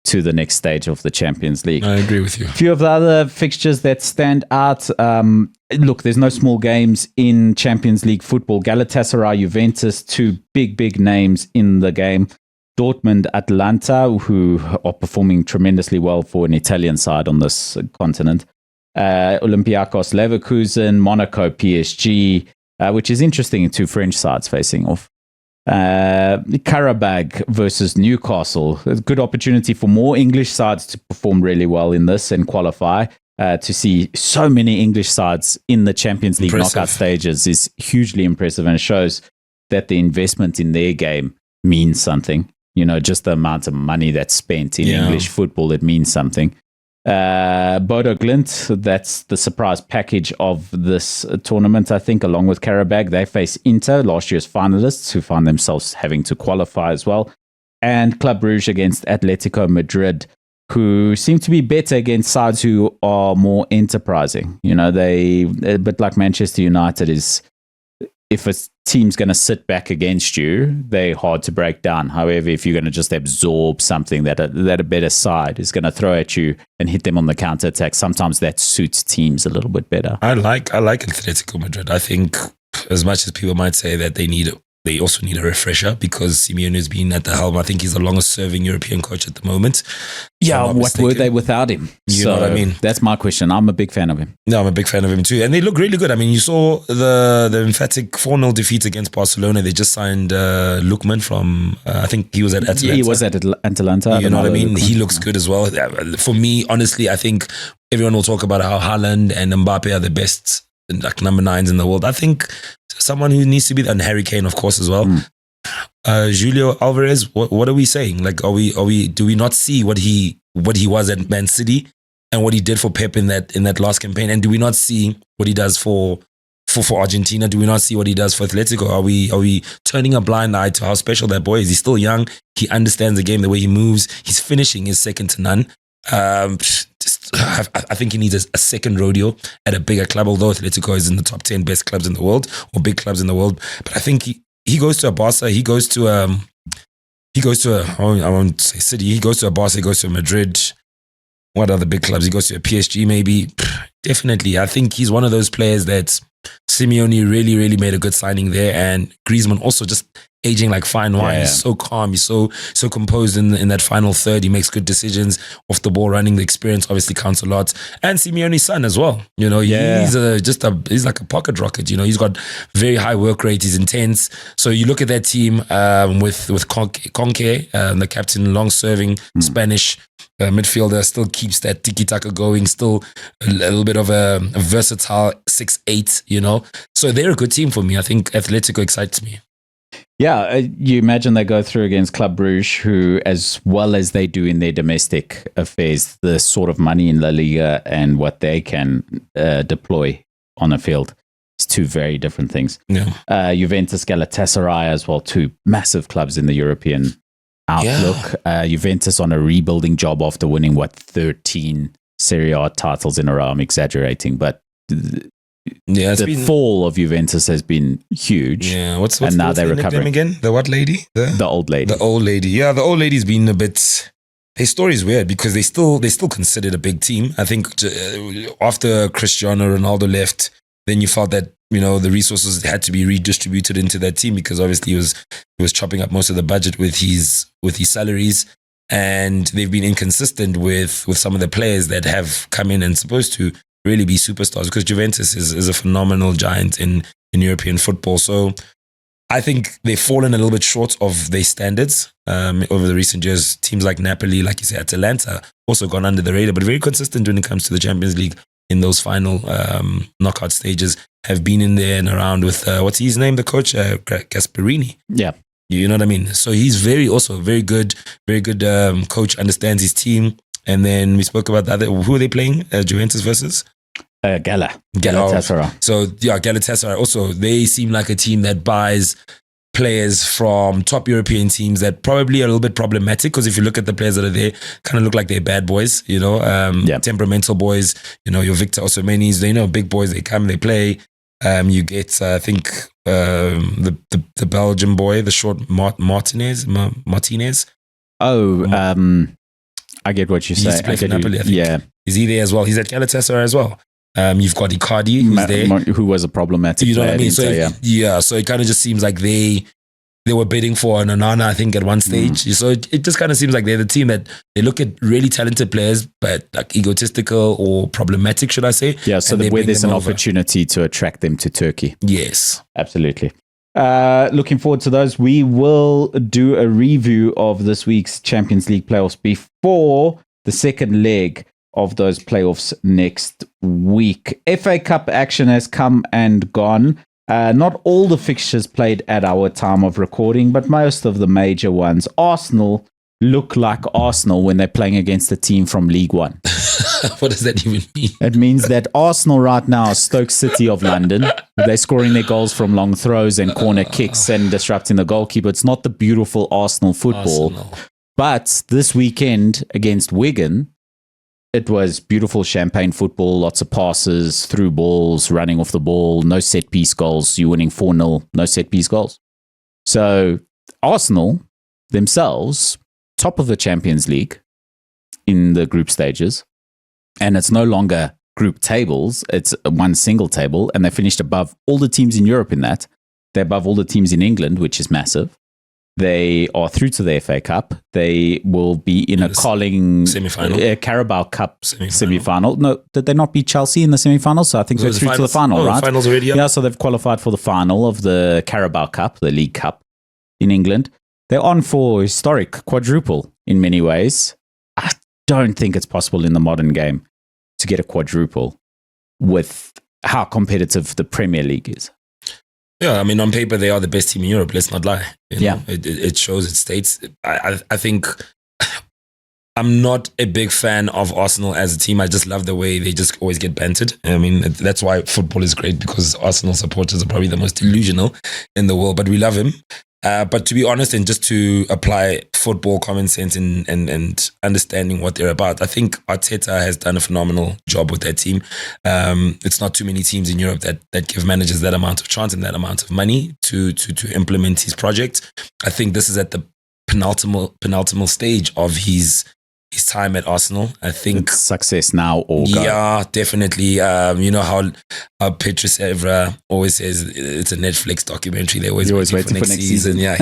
to the next stage of the Champions League. I agree with you. A few of the other fixtures that stand out. Look, there's no small games in Champions League football. Galatasaray, Juventus, two big names in the game. Dortmund, Atalanta, who are performing tremendously well for an Italian side on this continent. Olympiacos, Leverkusen, Monaco, PSG, which is interesting, two French sides facing off. Karabag versus Newcastle. A good opportunity for more English sides to perform really well in this and qualify. To see so many English sides in the Champions League knockout stages is hugely impressive, and shows that the investment in their game means something. Just the amount of money that's spent in English football, it means something. Bodo Glimt, that's the surprise package of this tournament, I think, along with Karabag. They face Inter, last year's finalists, who find themselves having to qualify as well. And Club Brugge against Atletico Madrid, who seem to be better against sides who are more enterprising. They, a bit like Manchester United, is if a team's going to sit back against you, they're hard to break down. However, if you're going to just absorb something that a better side is going to throw at you and hit them on the counter attack, sometimes that suits teams a little bit better. I like Atletico Madrid. I think, as much as people might say that they need they also need a refresher because Simeone has been at the helm. I think he's the longest serving European coach at the moment. Yeah, what were they without him? You know what I mean? That's my question. I'm a big fan of him. No, I'm a big fan of him too. And they look really good. I mean, you saw the emphatic 4-0 defeat against Barcelona. They just signed Lookman from, I think he was at Atalanta. He was at Atalanta. You know what I mean? He looks good as well. For me, honestly, I think everyone will talk about how Haaland and Mbappe are the best like number 9s in the world. I think someone who needs to be, and Harry Kane, of course, as well. Julio Alvarez, what are we saying? Like, do we not see what he was at Man City and what he did for Pep in that last campaign? And do we not see what he does for Argentina? Do we not see what he does for Atletico? Are we turning a blind eye to how special that boy is? He's still young. He understands the game, the way he moves. His finishing is second to none. I think he needs a second rodeo at a bigger club, although Atletico is in the top 10 best clubs in the world or big clubs in the world. But I think he goes to a Barca, he goes to I won't say City, he goes to a Barca, he goes to Madrid. What other big clubs? He goes to a PSG maybe. Definitely. I think he's one of those players that Simeone really, really made a good signing there. And Griezmann also just aging like fine wine. Yeah. He's so calm. He's so composed in that final third. He makes good decisions off the ball running. The experience obviously counts a lot. And Simeone's son as well. You know, he's like a pocket rocket. You know, he's got very high work rate. He's intense. So you look at that team with Conque, the captain, long-serving Spanish midfielder, still keeps that tiki-taka going, still a little bit of a versatile 6'8", you know. So they're a good team for me. I think Atletico excites me. Yeah, you imagine they go through against Club Brugge, who, as well as they do in their domestic affairs, the sort of money in La Liga and what they can deploy on a field is two very different things. Yeah. Juventus, Galatasaray as well, two massive clubs in the European outlook. Yeah. Juventus on a rebuilding job after winning, 13 Serie A titles in a row. I'm exaggerating, but the fall of Juventus has been huge. Yeah, what's and now they're recovering again. The what lady? The old lady. The old lady. Yeah, the old lady's been a bit. Their story is weird because they still considered a big team. I think after Cristiano Ronaldo left, then you felt that the resources had to be redistributed into that team because obviously he was chopping up most of the budget with his salaries, and they've been inconsistent with some of the players that have come in and supposed to really be superstars, because Juventus is a phenomenal giant in European football. So I think they've fallen a little bit short of their standards over the recent years. Teams like Napoli, like you say, Atalanta, also gone under the radar, but very consistent when it comes to the Champions League in those final knockout stages, have been in there and around with, what's his name, the coach, Gasperini. Yeah. You know what I mean? So he's very good coach, understands his team. And then we spoke about the other, who are they playing? Juventus versus? Galatasaray. So yeah, Galatasaray also, they seem like a team that buys players from top European teams that probably are a little bit problematic, because if you look at the players that are there, kind of look like they're bad boys, temperamental boys, your Victor Osimhen's, big boys, they come, they play. You get, I think, the Belgian boy, the short Martinez. I get what you say. He used to play for Napoli, I think. Yeah. Is he there as well? He's at Galatasaray as well. You've got Icardi, who's there. Who was a problematic player. What I mean? So it kind of just seems like they were bidding for an Onana, I think, at one stage. So it just kind of seems like they're the team that they look at really talented players, but like egotistical or problematic, should I say. Yeah, so where there's an opportunity to attract them to Turkey. Yes. Absolutely. Looking forward to those. We will do a review of this week's Champions League playoffs before the second leg of those playoffs next week. FA Cup action has come and gone. Not all the fixtures played at our time of recording, but most of the major ones. Arsenal look like Arsenal when they're playing against a team from League One. What does that even mean? It means that Arsenal right now are Stoke City of London. They're scoring their goals from long throws and corner kicks and disrupting the goalkeeper. It's not the beautiful Arsenal football. But this weekend against Wigan, it was beautiful champagne football, lots of passes, through balls, running off the ball, no set-piece goals. You're winning 4-0, no set-piece goals. So Arsenal themselves, top of the Champions League in the group stages, and it's no longer group tables, it's one single table, and they finished above all the teams in Europe in that. They're above all the teams in England, which is massive. They are through to the FA Cup. They will be in a semi-final. Carabao Cup semi-final. No, did they not beat Chelsea in the semi-final? So I think they're through to the final, right? Finals already. Yeah, so they've qualified for the final of the Carabao Cup, the League Cup in England. They're on for historic quadruple in many ways. I don't think it's possible in the modern game to get a quadruple with how competitive the Premier League is. Yeah, I mean, on paper, they are the best team in Europe. Let's not lie. It shows, it states. I think I'm not a big fan of Arsenal as a team. I just love the way they just always get bantered. I mean, that's why football is great, because Arsenal supporters are probably the most delusional in the world, but we love him. But to be honest, and just to apply football common sense and understanding what they're about, I think Arteta has done a phenomenal job with that team. It's not too many teams in Europe that give managers that amount of chance and that amount of money to implement his project. I think this is at the penultimate stage of his time at Arsenal. I think it's success now or go. Yeah, definitely. You know how Petrus Evra always says it's a Netflix documentary. They're always waiting for next season. Yeah,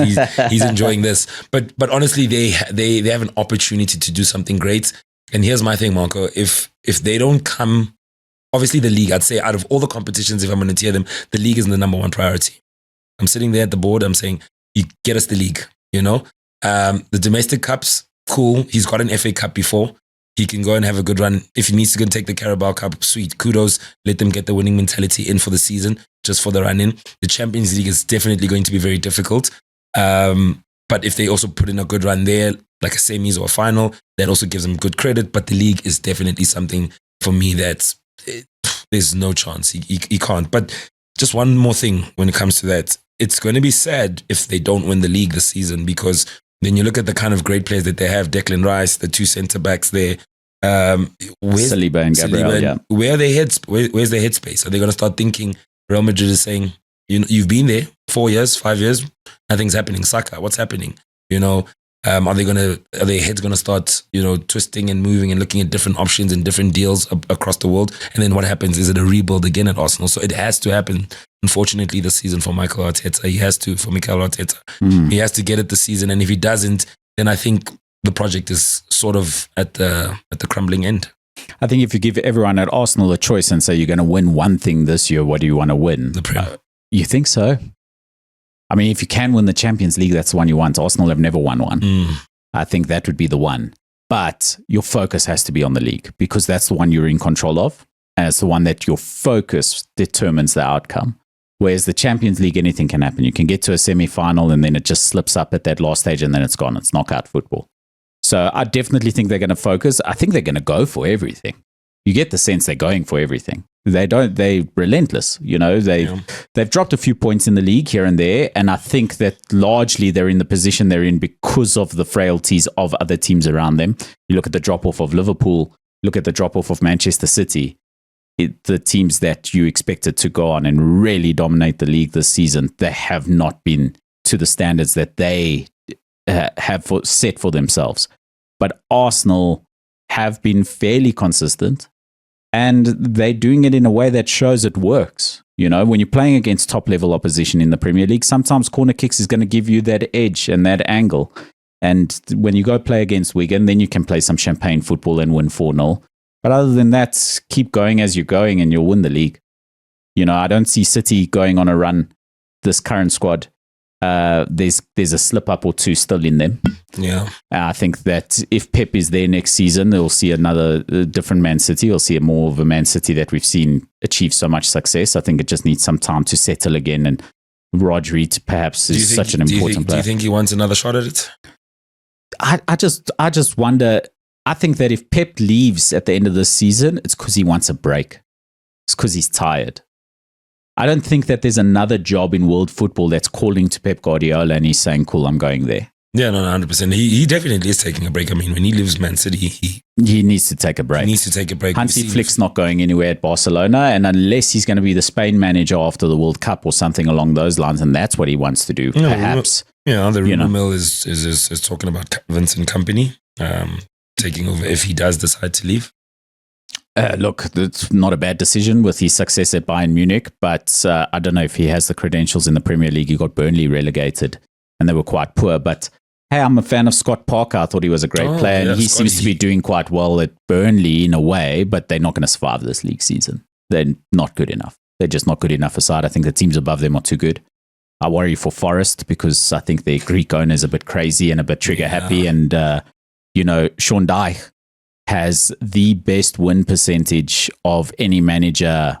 he's enjoying this. But honestly, they have an opportunity to do something great. And here's my thing, Marco. If they don't come, obviously the league, I'd say out of all the competitions, if I'm going to tier them, the league is the number one priority. I'm sitting there at the board. I'm saying, you get us the league. You know, the domestic cups. Cool. He's got an FA Cup before. He can go and have a good run. If he needs to go and take the Carabao Cup, sweet. Kudos. Let them get the winning mentality in for the season, just for the run in. The Champions League is definitely going to be very difficult. But if they also put in a good run there, like a semis or a final, that also gives them good credit. But the league is definitely something for me that there's no chance. He can't. But just one more thing when it comes to that. It's going to be sad if they don't win the league this season, because then you look at the kind of great players that they have, Declan Rice, the two centre-backs there. Saliba and Gabriel, yeah. Where are their heads? Where's their headspace? Are they going to start thinking Real Madrid is saying, you've been there 4 years, 5 years, nothing's happening. Saka, what's happening? You know, are their heads going to start, twisting and moving and looking at different options and different deals across the world? And then what happens? Is it a rebuild again at Arsenal? So it has to happen. Unfortunately, this season for Mikel Arteta, he has to get it this season. And if he doesn't, then I think the project is sort of at the crumbling end. I think if you give everyone at Arsenal a choice and say you're going to win one thing this year, what do you want to win? The Premier. You think so? I mean, if you can win the Champions League, that's the one you want. Arsenal have never won one. I think that would be the one. But your focus has to be on the league, because that's the one you're in control of. And it's the one that your focus determines the outcome. Whereas the Champions League, anything can happen. You can get to a semi-final and then it just slips up at that last stage and then it's gone. It's knockout football. So I definitely think they're going to focus. I think they're going to go for everything. You get the sense they're going for everything. They're relentless. They've dropped a few points in the league here and there. And I think that largely they're in the position they're in because of the frailties of other teams around them. You look at the drop-off of Liverpool, look at the drop-off of Manchester City. The teams that you expected to go on and really dominate the league this season, they have not been to the standards that they have set for themselves. But Arsenal have been fairly consistent, and they're doing it in a way that shows it works. When you're playing against top-level opposition in the Premier League, sometimes corner kicks is going to give you that edge and that angle. And when you go play against Wigan, then you can play some champagne football and win 4-0. But other than that, keep going as you're going and you'll win the league. I don't see City going on a run, this current squad. There's a slip-up or two still in them. Yeah. I think that if Pep is there next season, we'll see another different Man City. We'll see more of a Man City that we've seen achieve so much success. I think it just needs some time to settle again. And Rodri perhaps is such an important player. Do you think he wants another shot at it? I just wonder. I think that if Pep leaves at the end of this season, it's because he wants a break. It's because he's tired. I don't think that there's another job in world football that's calling to Pep Guardiola and he's saying, cool, I'm going there. Yeah, no, 100%. He definitely is taking a break. I mean, when he leaves Man City, he needs to take a break. He needs to take a break. Hansi Flick's not going anywhere at Barcelona, and unless he's going to be the Spain manager after the World Cup or something along those lines, and that's what he wants to do, perhaps. Yeah, the rumor mill is talking about Vincent Kompany taking over if he does decide to leave. Look, it's not a bad decision with his success at Bayern Munich, but I don't know if he has the credentials in the Premier League. He got Burnley relegated, and they were quite poor. But hey, I'm a fan of Scott Parker. I thought he was a great player, and he seems to be doing quite well at Burnley in a way, but they're not going to survive this league season. They're not good enough. They're just not good enough aside. I think the teams above them are too good. I worry for Forest because I think their Greek owner is a bit crazy and a bit trigger happy, and Sean Dyche has the best win percentage of any manager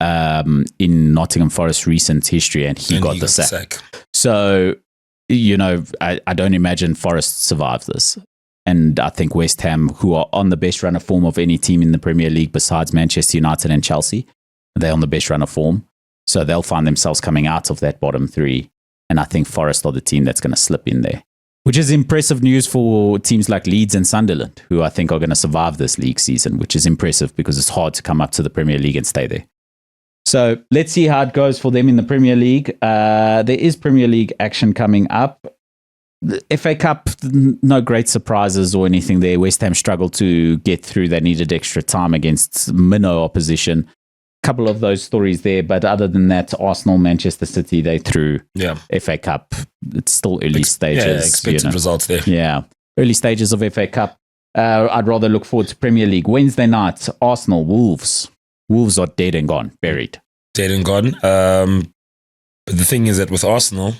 in Nottingham Forest recent history, and he got the sack. So, I don't imagine Forest survives this. And I think West Ham, who are on the best run of form of any team in the Premier League besides Manchester United and Chelsea, they're on the best run of form. So they'll find themselves coming out of that bottom three. And I think Forest are the team that's going to slip in there, which is impressive news for teams like Leeds and Sunderland, who I think are going to survive this league season, which is impressive because it's hard to come up to the Premier League and stay there. So let's see how it goes for them in the Premier League. There is Premier League action coming up. The FA Cup, no great surprises or anything there. West Ham struggled to get through. They needed extra time against minnow opposition. Couple of those stories there, but other than that, Arsenal, Manchester City, they threw FA Cup. It's still early stages. Yeah, expected results there. Yeah, early stages of FA Cup. I'd rather look forward to Premier League. Wednesday night, Arsenal, Wolves. Wolves are dead and gone, buried. Dead and gone. But the thing is that with Arsenal,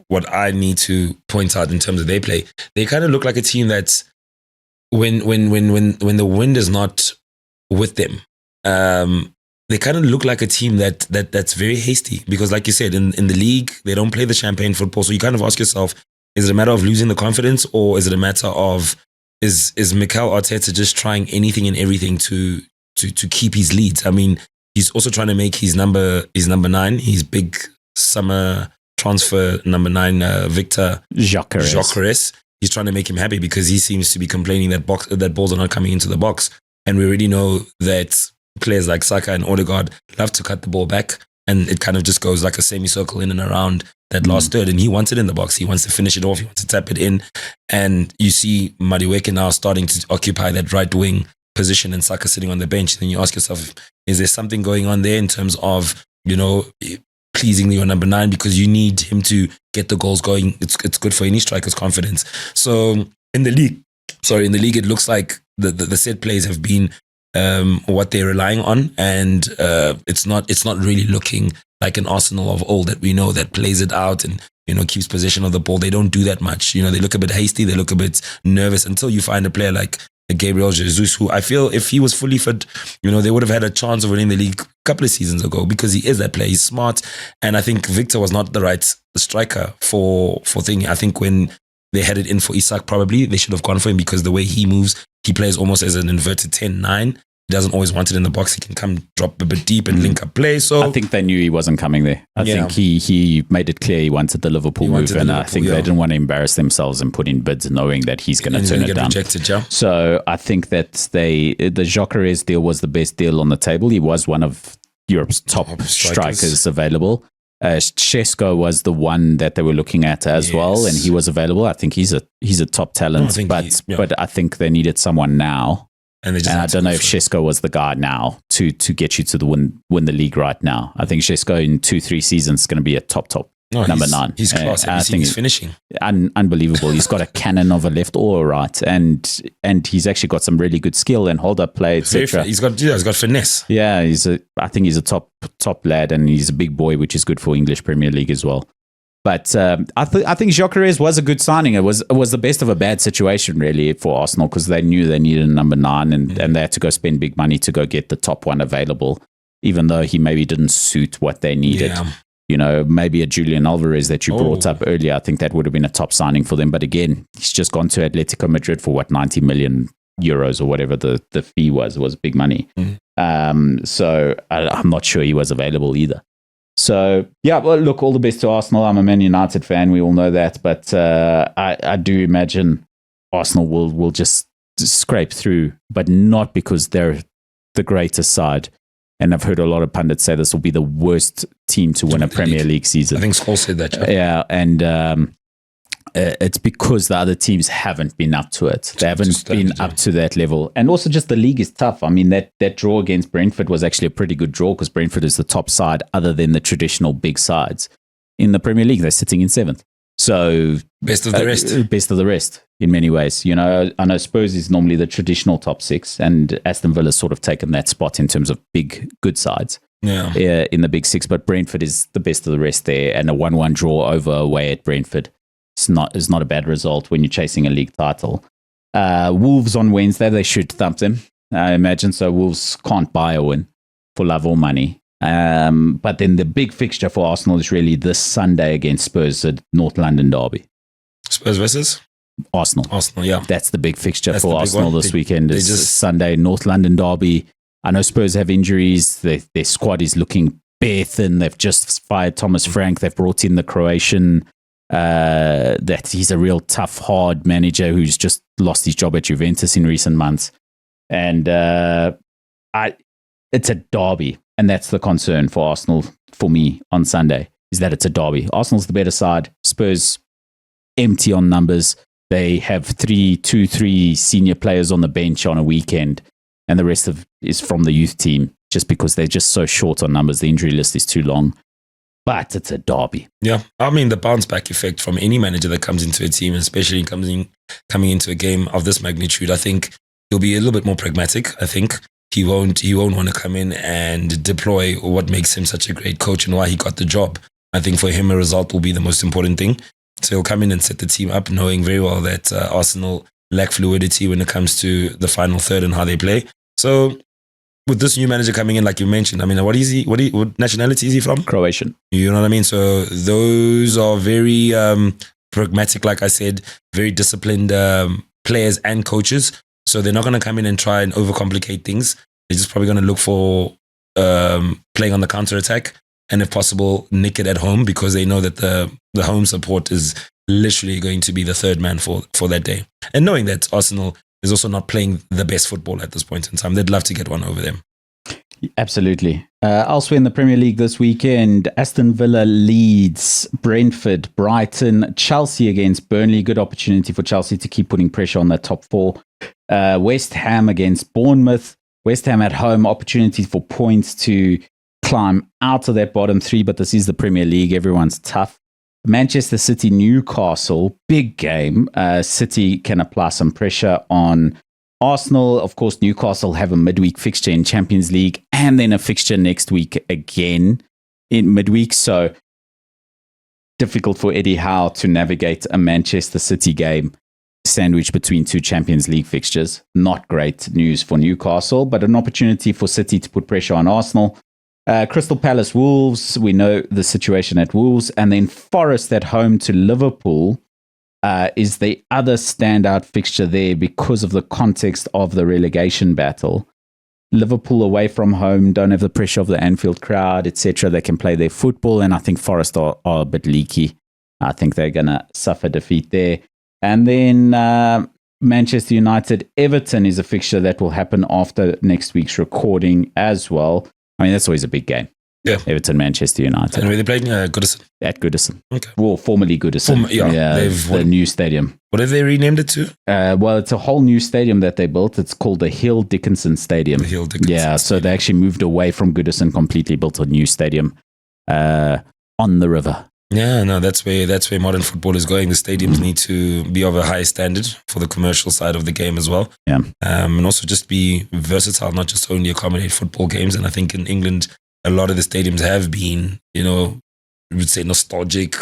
what I need to point out in terms of their play, they kind of look like a team that's when the wind is not with them, they kind of look like a team that's very hasty because, like you said, in the league they don't play the champagne football. So you kind of ask yourself, is it a matter of losing the confidence, or is it a matter of is Mikel Arteta just trying anything and everything to keep his leads? I mean, he's also trying to make his number 9, his big summer transfer number 9, Victor Gyökeres. He's trying to make him happy because he seems to be complaining that balls are not coming into the box, and we already know that players like Saka and Odegaard love to cut the ball back, and it kind of just goes like a semicircle in and around that last third, and he wants it in the box. He wants to finish it off. He wants to tap it in, and you see Madueke now starting to occupy that right wing position and Saka sitting on the bench. Then you ask yourself, is there something going on there in terms of, pleasing your number 9, because you need him to get the goals going. It's good for any striker's confidence. So in the league, it looks like the set plays have been what they're relying on, and it's not really looking like an Arsenal of old that we know that plays it out and keeps possession of the ball. They don't do that much. They look a bit hasty. They look a bit nervous until you find a player like Gabriel Jesus, who I feel if he was fully fit, they would have had a chance of winning the league a couple of seasons ago because he is that player. He's smart, and I think Victor was not the right striker for thing. I think when they had it in for Isak, probably they should have gone for him because the way he moves, he plays almost as an inverted 10-9. He doesn't always want it in the box. He can come drop a bit deep and link up play. So I think they knew he wasn't coming there. I think he made it clear he wanted the Liverpool move, and I think they didn't want to embarrass themselves and put in bids knowing that he's going to turn it down. Rejected, yeah. So I think that the Gyökeres deal was the best deal on the table. He was one of Europe's top strikers available. Setshego was the one that they were looking at as well, and he was available. I think he's a top talent, but I think they needed someone now. And I don't know if Setshego was the guy now to get you to win the league right now. I think Setshego in 2-3 seasons is going to be a top number 9. He's class. I think he's finishing. Unbelievable. He's got a cannon of a left or a right, and he's actually got some really good skill and hold up play, etc. He's got finesse. Yeah, I think he's a top lad, and he's a big boy, which is good for English Premier League as well. But I think Gyökeres was a good signing. It was the best of a bad situation, really, for Arsenal, because they knew they needed a number 9, and they had to go spend big money to go get the top one available, even though he maybe didn't suit what they needed. Yeah. Maybe a Julian Alvarez that you brought up earlier. I think that would have been a top signing for them. But again, he's just gone to Atletico Madrid for 90 million euros or whatever the fee was big money. So I'm not sure he was available either. So, yeah, well, look, all the best to Arsenal. I'm a Man United fan. We all know that. But I do imagine Arsenal will just scrape through, but not because they're the greatest side. And I've heard a lot of pundits say this will be the worst team to win a Premier League season. I think Scholes said that. Yeah, and It's because the other teams haven't been up to it. They haven't been up to that level. And also just the league is tough. I mean, that draw against Brentford was actually a pretty good draw because Brentford is the top side other than the traditional big sides. In the Premier League, they're sitting in 7th. So best of the rest. Best of the rest in many ways. You know, I know Spurs is normally the traditional top 6 and Aston Villa's sort of taken that spot in terms of big, good sides. Yeah. In the big 6, but Brentford is the best of the rest there, and a 1-1 draw over away at Brentford is not a bad result when you're chasing a league title. Wolves on Wednesday, they should thump them, I imagine. So Wolves can't buy a win for love or money. But then the big fixture for Arsenal is really this Sunday against Spurs at North London derby. Spurs versus Arsenal. Arsenal, yeah. That's the big fixture for Arsenal this weekend. It's just Sunday, North London derby. I know Spurs have injuries. Their squad is looking bare thin. They've just fired Thomas Frank. They've brought in the Croatian. That he's a real tough, hard manager who's just lost his job at Juventus in recent months. And it's a derby. And that's the concern for Arsenal, for me, on Sunday, is that it's a derby. Arsenal's the better side. Spurs empty on numbers. They have 3 senior players on the bench on a weekend. And the rest is from the youth team, just because they're just so short on numbers. The injury list is too long. But it's a derby. Yeah. I mean, the bounce back effect from any manager that comes into a team, especially coming into a game of this magnitude, I think he'll be a little bit more pragmatic. I think he won't want to come in and deploy what makes him such a great coach and why he got the job. I think for him, a result will be the most important thing. So he'll come in and set the team up, knowing very well that Arsenal lack fluidity when it comes to the final third and how they play. So with this new manager coming in, like you mentioned, I mean, what nationality is he from? Croatian. You know what I mean? So those are very pragmatic, like I said, very disciplined players and coaches. So they're not going to come in and try and overcomplicate things. They're just probably going to look for playing on the counter-attack and, if possible, nick it at home, because they know that the home support is literally going to be the third man for that day. And knowing that Arsenal is also not playing the best football at this point in time, they'd love to get one over them. Absolutely. Elsewhere in the Premier League this weekend, Aston Villa leads Brentford, Brighton, Chelsea against Burnley. Good opportunity for Chelsea to keep putting pressure on the top 4. West Ham against Bournemouth. West Ham at home, opportunity for points to climb out of that bottom 3, but this is the Premier League. Everyone's tough. Manchester City, Newcastle, big game. City can apply some pressure on Arsenal. Of course, Newcastle have a midweek fixture in Champions League and then a fixture next week again in midweek. So difficult for Eddie Howe to navigate a Manchester City game sandwiched between 2 Champions League fixtures. Not great news for Newcastle, but an opportunity for City to put pressure on Arsenal. Crystal Palace, Wolves, we know the situation at Wolves. And then Forest at home to Liverpool is the other standout fixture there because of the context of the relegation battle. Liverpool away from home, don't have the pressure of the Anfield crowd, etc. They can play their football, and I think Forest are a bit leaky. I think they're going to suffer defeat there. And then Manchester United, Everton is a fixture that will happen after next week's recording as well. I mean, that's always a big game. Yeah. Everton, Manchester United. And were they playing Goodison? At Goodison. Okay. Well, formerly Goodison. The new stadium. What have they renamed it to? Well, it's a whole new stadium that they built. It's called the Hill Dickinson Stadium. The Hill Dickinson Stadium. So they actually moved away from Goodison, completely built a new stadium on the river. Yeah, no, that's where modern football is going. The stadiums need to be of a high standard for the commercial side of the game as well. Yeah. And also just be versatile, not just only accommodate football games. And I think in England, a lot of the stadiums have been, we would say nostalgic,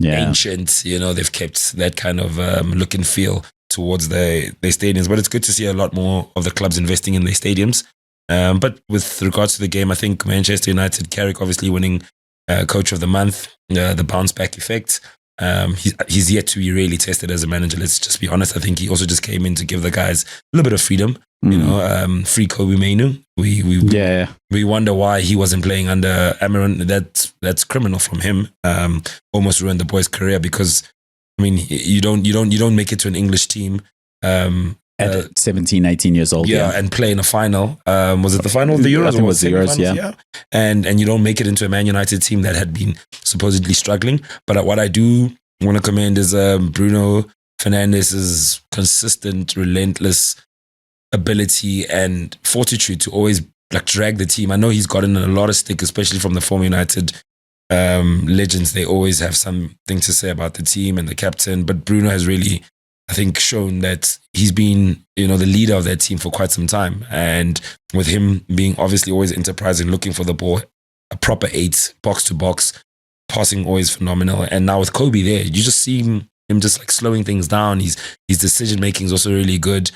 ancient, they've kept that kind of look and feel towards their stadiums. But it's good to see a lot more of the clubs investing in their stadiums. But with regards to the game, I think Manchester United, Carrick obviously winning Coach of the Month, the bounce back effect. He's yet to be really tested as a manager. Let's just be honest. I think he also just came in to give the guys a little bit of freedom. Free Kobe Mainu. We wonder why he wasn't playing under Amaran. That's criminal from him. Almost ruined the boy's career because you don't make it to an English team. At 17, 18 years old. And play in a final. Was it the final of the Euros? I think it was the Euros, yeah. And you don't make it into a Man United team that had been supposedly struggling. But what I do want to commend is Bruno Fernandes's consistent, relentless ability and fortitude to always like drag the team. I know he's gotten a lot of stick, especially from the former United legends. They always have something to say about the team and the captain, but Bruno has really, I think, shown that he's been, the leader of that team for quite some time. And with him being obviously always enterprising, looking for the ball, a proper 8, box to box, passing always phenomenal. And now with Kobe there, you just see him just like slowing things down. His decision making is also really good.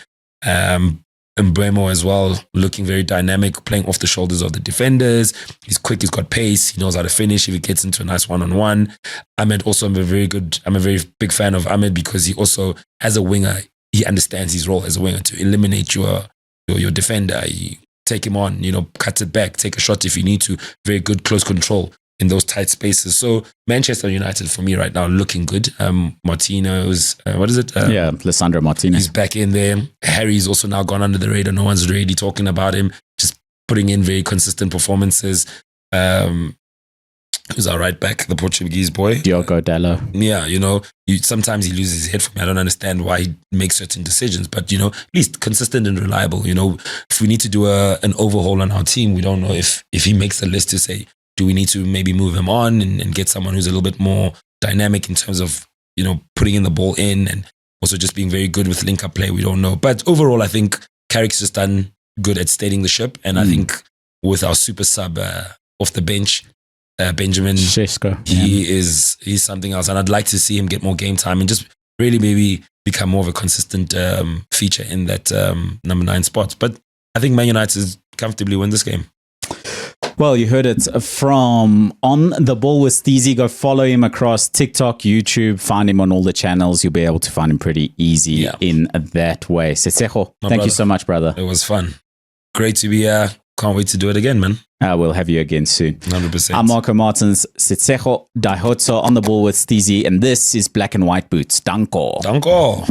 And Bremo as well, looking very dynamic, playing off the shoulders of the defenders. He's quick, he's got pace, he knows how to finish if he gets into a nice one-on-one. Ahmed also, I'm a very big fan of Ahmed because he also, as a winger, he understands his role as a winger to eliminate your defender. You take him on, cut it back, take a shot if you need to. Very good close control in those tight spaces. So Manchester United for me right now looking good. Martino's, what is it? Lisandro Martinez. He's back in there. Harry's also now gone under the radar. No one's really talking about him. Just putting in very consistent performances. Who's our right back? The Portuguese boy. Diogo Dalot. Yeah, sometimes he loses his head for me. I don't understand why he makes certain decisions, but at least consistent and reliable. If we need to do an overhaul on our team, we don't know if he makes the list to say, do we need to maybe move him on and get someone who's a little bit more dynamic in terms of, putting in the ball in and also just being very good with link-up play? We don't know. But overall, I think Carrick's just done good at steadying the ship. And I think with our super sub off the bench, Benjamin Setshego, he's something else. And I'd like to see him get more game time and just really maybe become more of a consistent feature in that number 9 spot. But I think Man United comfortably win this game. Well, you heard it from On the Ball with Steezy. Go follow him across TikTok, YouTube. Find him on all the channels. You'll be able to find him pretty easy in that way. Setshego, thank you so much, brother. It was fun. Great to be here. Can't wait to do it again, man. We'll have you again soon. 100%. I'm Marco Martins, Setshego, Dihutso, On the Ball with Steezy, and this is Black and White Boots. Danko. Danko.